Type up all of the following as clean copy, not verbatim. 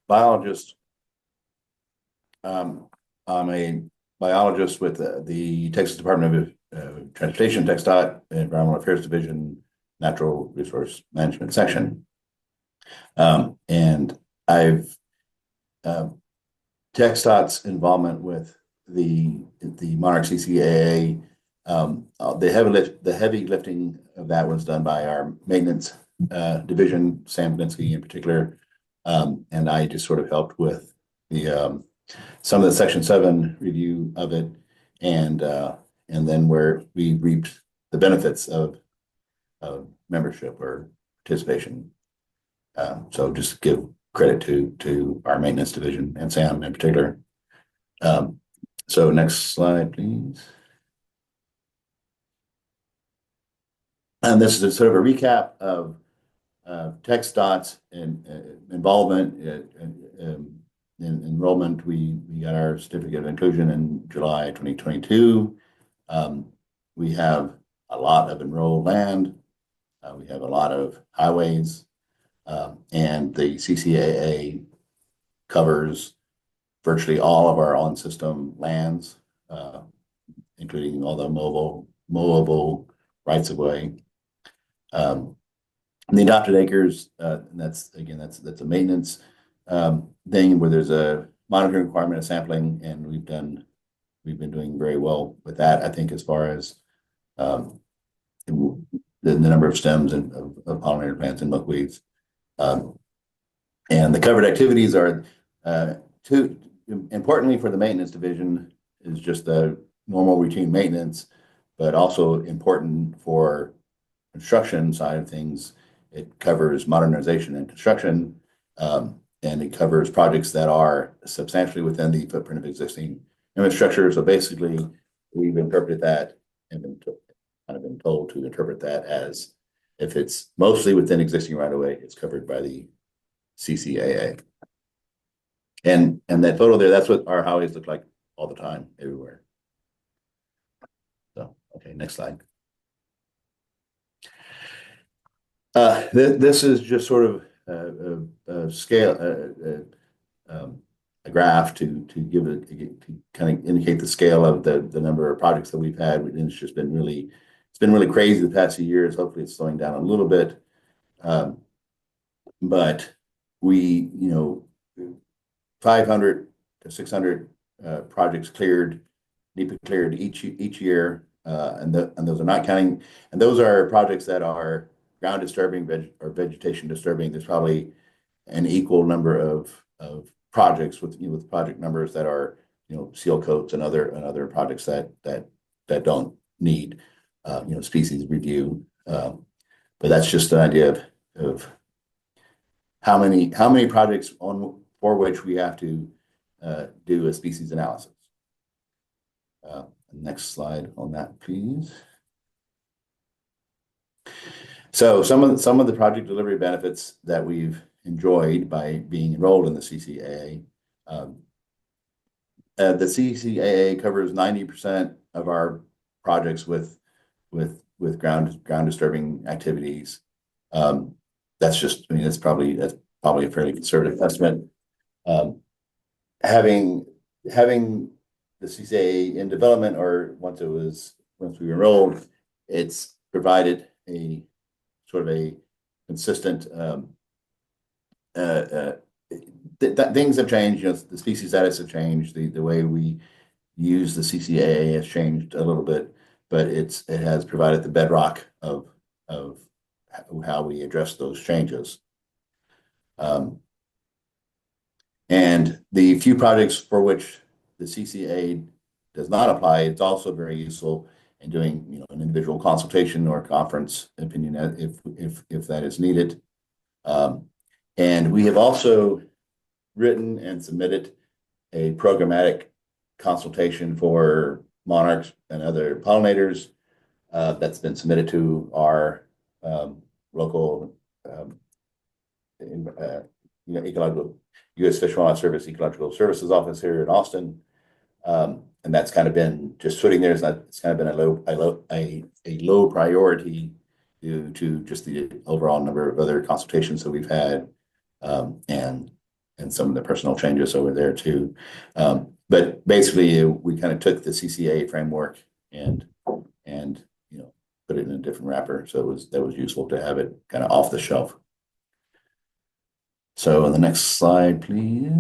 biologist. I'm a biologist with the Texas Department of Transportation, TxDOT, Environmental Affairs Division, Natural Resource Management Section. And I've TxDOT's involvement with the Monarch CCAA. The heavy lifting of that was done by our maintenance division, Sam Blinsky in particular, and I just sort of helped with the some of the Section 7 review of it, and then where we reaped the benefits of membership or participation. So just give credit to our maintenance division and Sam in particular. So next slide, please. And this is sort of a recap of TxDOT's involvement in enrollment. We got our certificate of inclusion in July 2022. We have a lot of enrolled land. We have a lot of highways, and the CCAA covers virtually all of our on-system lands, including all the mowable rights of way. The adopted acres, and that's a maintenance thing where there's a monitoring requirement of sampling, and we've been doing very well with that. I think as far as the number of stems and of pollinator plants and milkweeds, and the covered activities are importantly for the maintenance division is just the normal routine maintenance, but also important for construction side of things. It covers modernization and construction, and it covers projects that are substantially within the footprint of existing infrastructure. So basically, we've interpreted that and been told to interpret that as if it's mostly within existing right of way, it's covered by the CCAA. And that photo there, that's what our highways look like all the time, everywhere. So, okay, next slide. This is just sort of a scale, a graph to kind of indicate the scale of the number of projects that we've had. And it's just been really crazy the past few years. Hopefully, it's slowing down a little bit, but we, 500 to 600 projects cleared, NEPA cleared each year, and those are not counting. And those are projects that are ground disturbing or vegetation disturbing. There's probably an equal number of projects with project numbers that are seal coats and other projects that don't need species review. But that's just an idea of how many projects for which we have to do a species analysis. Next slide on that, please. So some of the project delivery benefits that we've enjoyed by being enrolled in the CCAA. The CCAA covers 90% of our projects with ground disturbing activities. That's probably a fairly conservative estimate. Having the CCAA in development, or once we enrolled, it's provided a sort of a consistent things have changed. The species status have changed. The way we use the CCAA has changed a little bit, but it has provided the bedrock of how we address those changes. And the few projects for which the CCAA does not apply, it's also very useful in doing an individual consultation or conference opinion if that is needed. And we have also written and submitted a programmatic consultation for monarchs and other pollinators that's been submitted to our local ecological U.S. Fish and Wildlife Service Ecological Services Office here in Austin. And that's kind of been just sitting there. It's kind of been a low priority due to just the overall number of other consultations that we've had. And and some of the personal changes over there too. But basically, we kind of took the CCAA framework and put it in a different wrapper. So that was useful to have it kind of off the shelf. So the next slide, please.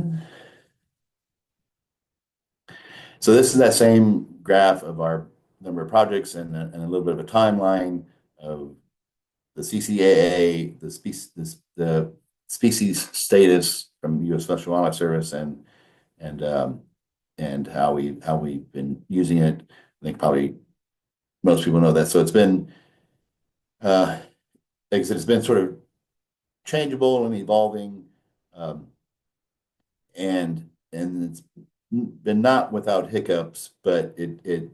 So this is that same graph of our number of projects and a little bit of a timeline of the CCAA, the species status from U.S. Special Wildlife Service, and how we've been using it. I think probably most people know that. So it's been, like I said, it's been sort of changeable and evolving, and it's been not without hiccups, but it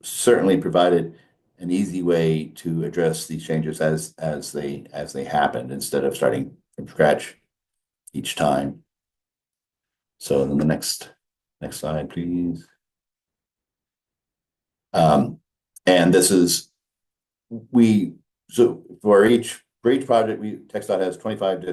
certainly provided an easy way to address these changes as they happened instead of starting from scratch each time. So then the next slide, please. And this is so for each project, TxDOT has 25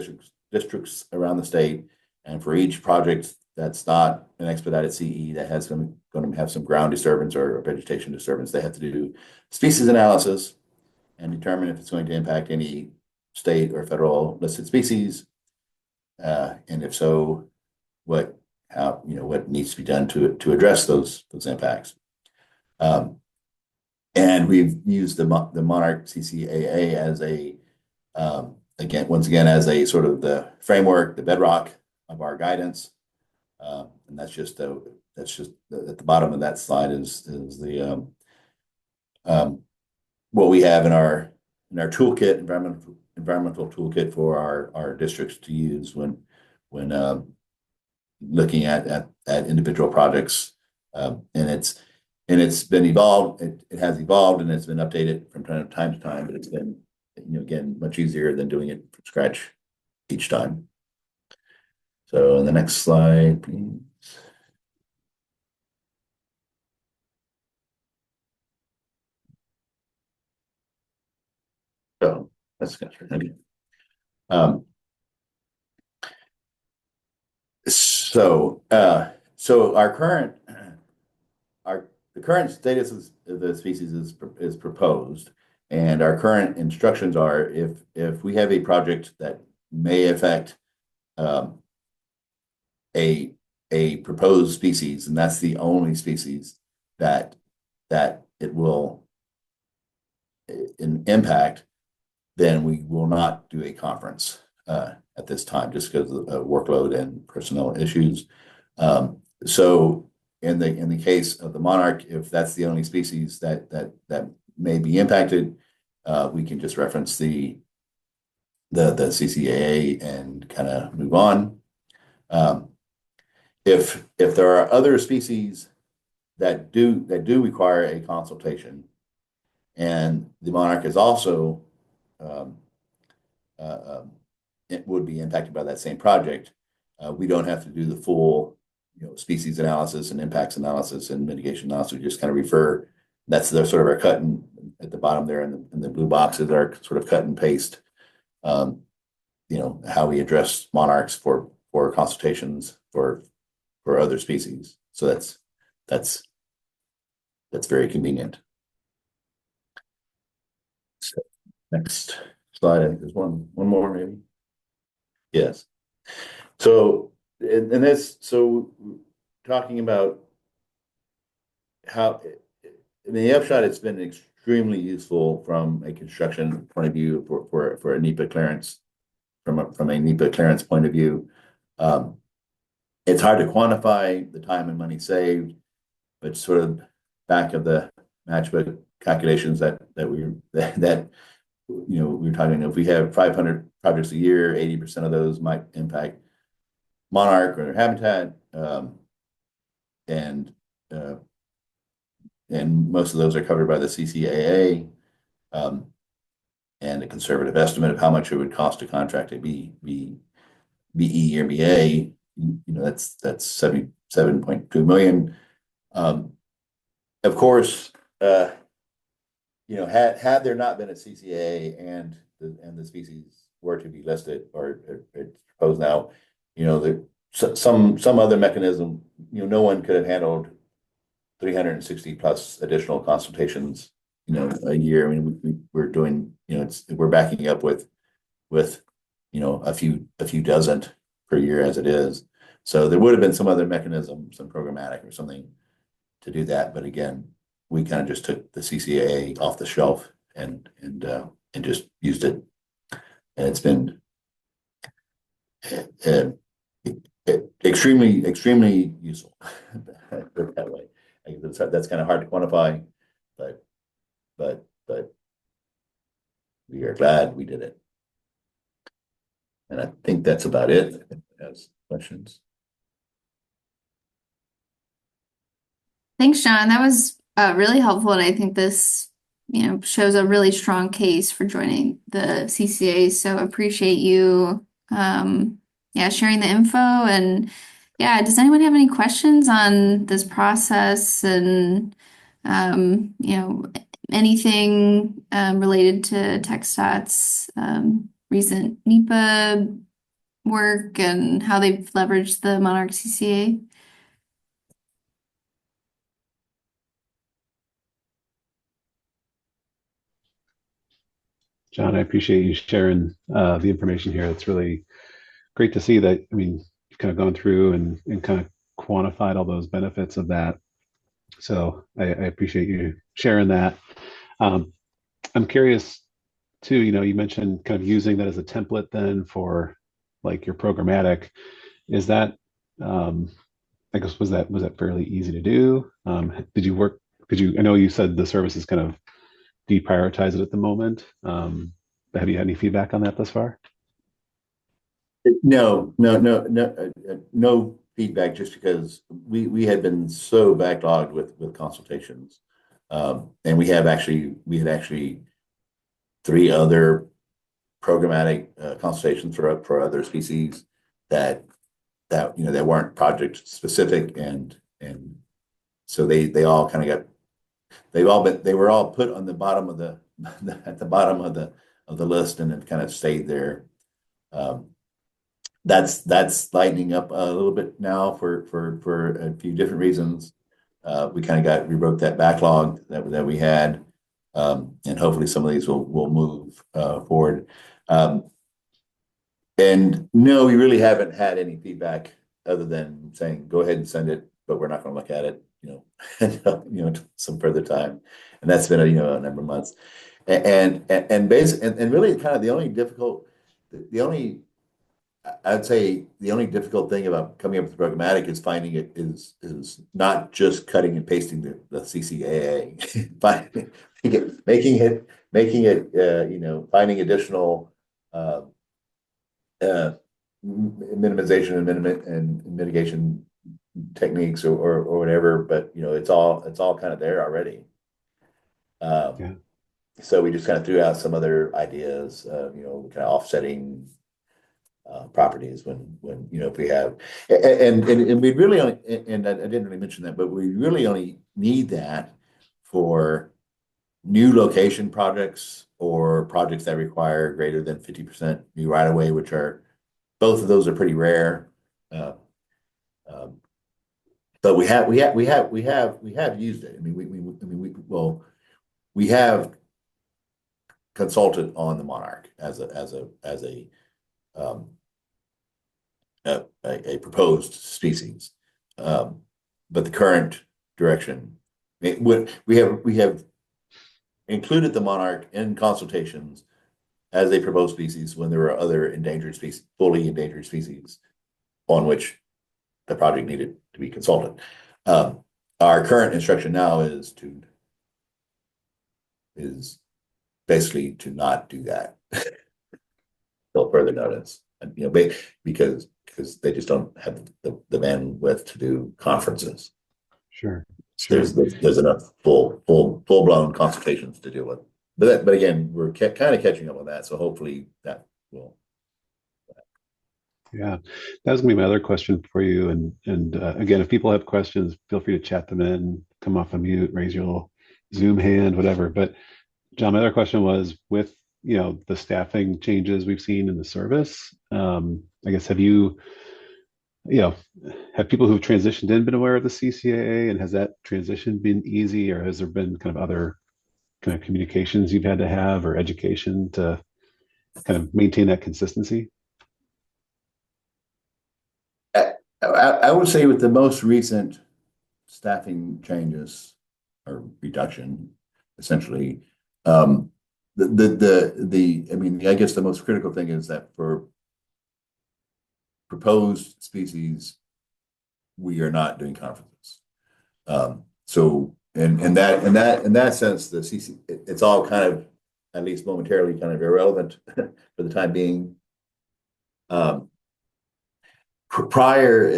districts around the state, and for each project that's not an expedited CE that has going to have some ground disturbance or vegetation disturbance, they have to do species analysis and determine if it's going to impact any state or federal listed species, and if so, what needs to be done to address those impacts. And we've used the Monarch CCAA as once again as a sort of the framework, the bedrock of our guidance, and that's just at the bottom of that slide is the what we have in our toolkit, environmental toolkit for our districts to use when looking at individual projects, and it's been evolved. It has evolved and it's been updated from time to time, but it's been, again, much easier than doing it from scratch each time. So the next slide, please. Oh, that's good. Okay. So the current status of the species is proposed, and our current instructions are if we have a project that may affect a proposed species, and that's the only species that it will impact, then we will not do a conference at this time, just because of workload and personnel issues. So in the case of the monarch, if that's the only species that may be impacted, we can just reference the CCAA and kind of move on. If there are other species that do require a consultation, and the monarch is also it would be impacted by that same project, we don't have to do the full species analysis and impacts analysis and mitigation analysis. We just kind of refer. That's the sort of our cut and at the bottom there in the blue boxes are sort of cut and paste. How we address monarchs for consultations for other species. So that's very convenient. So next slide. I think there's one more maybe. Yes. So and this talking about how in the upshot, it's been extremely useful from a construction point of view for a NEPA clearance, from a NEPA clearance point of view. It's hard to quantify the time and money saved, but sort of back of the matchbook calculations that we're talking. If we have 500 projects a year, 80% of those might impact monarch or their habitat, and most of those are covered by the CCAA, and a conservative estimate of how much it would cost to contract a BE or BA, that's $77.2 million. Of course, had there not been a CCAA and the species were to be listed or it's proposed now, some other mechanism, no one could have handled 360 plus additional consultations, a year. I mean, we're doing, we're backing up with, a few dozen per year as it is. So there would have been some other mechanism, some programmatic or something to do that. But again, we kind of just took the CCAA off the shelf and just used it. And it's been uh, extremely useful. Put it that way. I guess that's kind of hard to quantify, but we are glad we did it. And I think that's about it. As questions. Thanks, John. That was really helpful, and I think this, shows a really strong case for joining the CCA. So appreciate you, yeah, sharing the info. And yeah, does anyone have any questions on this process and, anything related to TxDOT's recent NEPA work and how they've leveraged the Monarch CCA? John, I appreciate you sharing the information here. It's really great to see that. I mean, you've kind of gone through and kind of quantified all those benefits of that. So I appreciate you sharing that. Um, I'm curious too, you mentioned kind of using that as a template then for like your programmatic. Is that, I guess, was that fairly easy to do? I know you said the service is kind of deprioritize it at the moment. But have you had any feedback on that thus far? No feedback, just because we had been so backlogged with consultations, and we had actually three other programmatic consultations for other species that that weren't project specific, and so they all kind of got they were all put on the bottom of the at the bottom of the list, and then kind of stayed there. Um, that's lightening up a little bit now for a few different reasons. We broke that backlog that we had, and hopefully some of these will move forward. And no, we really haven't had any feedback other than saying go ahead and send it, but we're not going to look at it, until, some further time, and that's been a number of months. And really kind of the only I'd say the only difficult thing about coming up with programmatic is finding it is not just cutting and pasting the CCAA, finding making it finding additional uh, uh, minimization and mitigation techniques or whatever, but it's all kind of there already. Yeah. So we just kind of threw out some other ideas, kind of offsetting properties when if we have, and we really only, and I didn't really mention that, but we really only need that for new location projects or projects that require greater than 50% new right of way, which are both of those are pretty rare. Uh, um, but we have used it. I mean, we have consulted on the Monarch um, a proposed species. But the current direction, we have included the Monarch in consultations as a proposed species when there were other endangered species, fully endangered species, on which the project needed to be consulted. Our current instruction now is basically to not do that till further notice, and, because they just don't have the bandwidth to do conferences. Sure. Sure. There's enough full blown consultations to deal with. But again, we're kind of catching up on that, so hopefully that will. Yeah, that was gonna be my other question for you. And again, if people have questions, feel free to chat them in, come off a mute, raise your little Zoom hand, whatever. But John, my other question was with the staffing changes we've seen in the service. I guess you know, have people who've transitioned in been aware of the CCAA, and has that transition been easy, or has there been kind of other kind of communications you've had to have or education to kind of maintain that consistency? I would say with the most recent staffing changes or reduction, essentially, I mean, I guess the most critical thing is that for proposed species, we are not doing conferences. So in that sense, the CC, it's all kind of, at least momentarily, kind of irrelevant for the time being. Prior,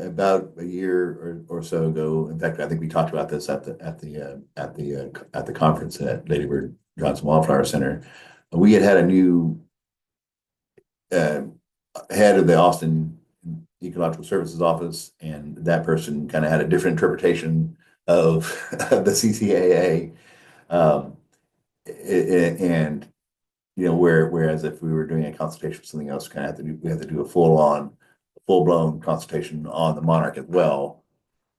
about a year or so ago, in fact, I think we talked about this at the conference at Lady Bird Johnson Wildflower Center. We had a new uh, head of the Austin Ecological Services Office, and that person kind of had a different interpretation of the CCAA. Um, and whereas if we were doing a consultation for something else, kind of we have to do a full-blown consultation on the Monarch as well.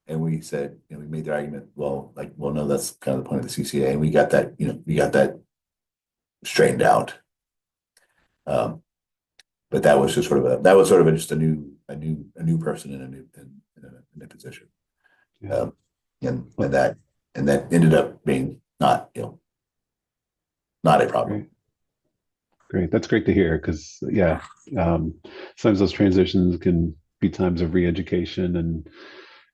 And we said, we made the argument, well, no, that's kind of the point of the CCA, and we got that straightened out. But that was just just a new person in a new position. Yeah. And that ended up being not a problem. Great. That's great to hear, because sometimes those transitions can be times of re-education and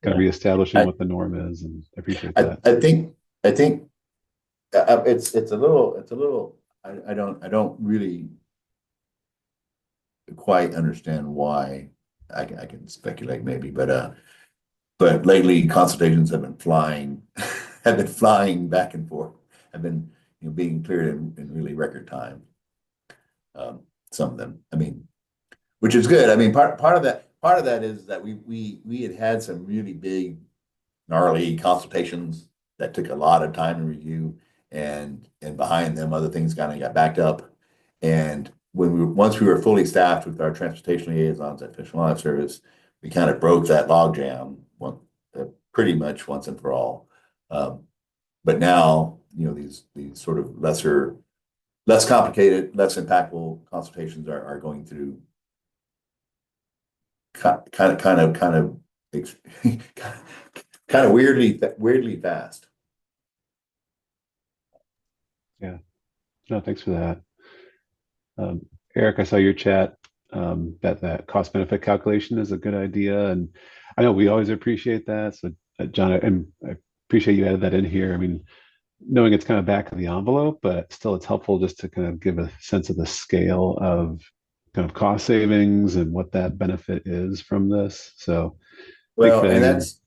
kind of reestablishing what the norm is, and I appreciate that. I think it's a little I don't really quite understand why. I can speculate maybe, but lately consultations have been flying back and forth, have been being cleared in really record time. Some of them, I mean, which is good. I mean, part of that is that we had some really big, gnarly consultations that took a lot of time to review, and behind them, other things kind of got backed up. And once we were fully staffed with our transportation liaisons at Fish and Wildlife Service, we kind of broke that logjam pretty much once and for all. But now, these sort of less complicated, less impactful consultations are going through kind of weirdly fast. Yeah. No, thanks for that. Eric, I saw your chat, that cost benefit calculation is a good idea, and I know we always appreciate that. So, John, I appreciate you added that in here. I mean, knowing it's kind of back of the envelope, but still it's helpful just to kind of give a sense of the scale of kind of cost savings and what that benefit is from this. So, well, and that's,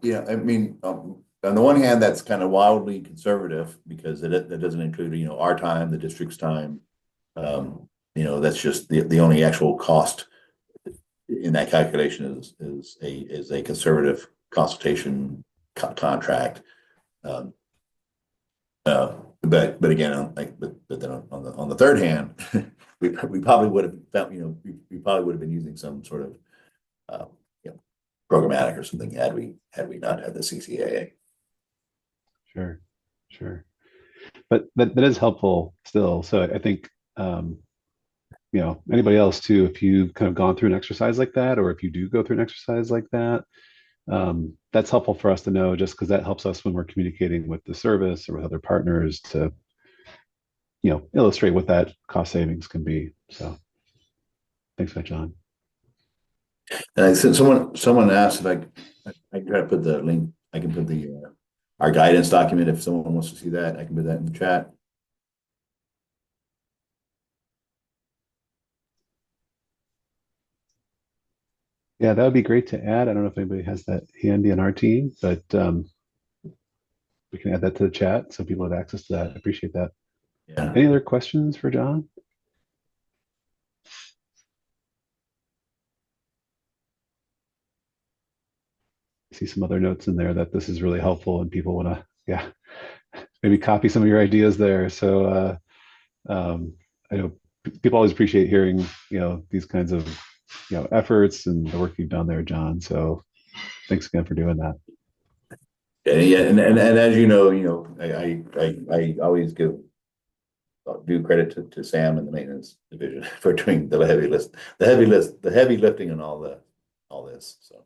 I mean, on the one hand, that's kind of wildly conservative because that doesn't include, our time, the district's time. That's just the only actual cost in that calculation is a conservative consultation contract. But again, but then on the third hand, we probably would have found, we probably would have been using some sort of programmatic or something had we not had the CCAA. Sure. But that is helpful still. So I think anybody else too, if you've kind of gone through an exercise like that, or if you do go through an exercise like that, that's helpful for us to know, just because that helps us when we're communicating with the service or with other partners to illustrate what that cost savings can be. So thanks for that, John. And I said someone asked if I can try to put the link. I can put our guidance document if someone wants to see that. I can put that in the chat. Yeah, that would be great to add. I don't know if anybody has that handy on our team, but we can add that to the chat so people have access to that. I appreciate that. Yeah. Any other questions for John? I see some other notes in there that this is really helpful and people want to, maybe copy some of your ideas there. So I know people always appreciate hearing, these kinds of, efforts and the work you've done there, John. So thanks again for doing that. Yeah, and as I always do credit to Sam and the maintenance division for doing the heavy lifting and all this. So